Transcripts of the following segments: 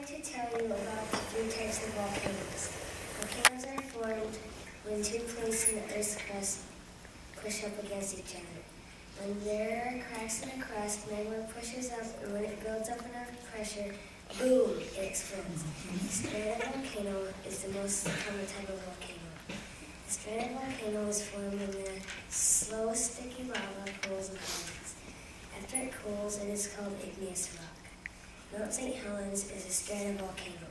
To tell you about the three types of volcanoes. Volcanoes are formed when two plates in the Earth's crust push up against each other. When there are cracks in the crust, magma pushes up, and when it builds up enough pressure, boom, it explodes. A stratovolcano is the most common type of volcano. A stratovolcano is formed when the slow, sticky lava cools and hardens. After it cools, it is called igneous rock. Mount St. Helens is a stratovolcano.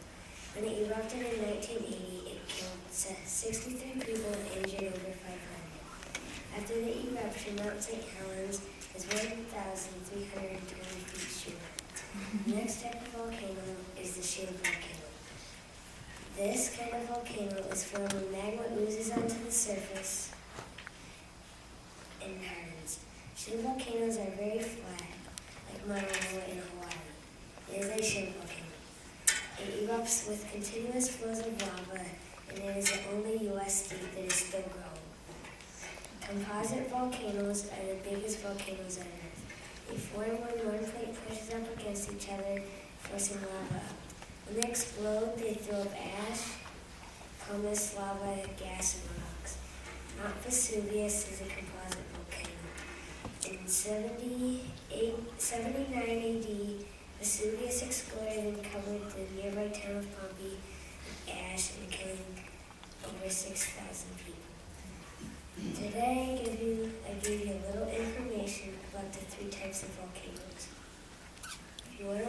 When it erupted in 1980, it killed 63 people and injured over 500. After the eruption, Mount St. Helens is 1,320 feet short. The next type of volcano is the shield volcano. This kind of volcano is formed when magma oozes onto the surface and hardens. Shield volcanoes are very flat, like Mauna Loa in Hawaii. It is a shield volcano. It erupts with continuous flows of lava, and it is the only U.S. state that is still growing. Composite volcanoes are the biggest volcanoes on Earth. They form when one plate pushes up against each other, forcing lava up. When they explode, they throw up ash, pumice, lava, gas, and rocks. Mount Vesuvius is a composite volcano. In 79 AD, Vesuvius exploded and covered the nearby town of Pompeii with ash and killing over 6,000 people. Today, I gave you a little information about the three types of volcanoes. If you want to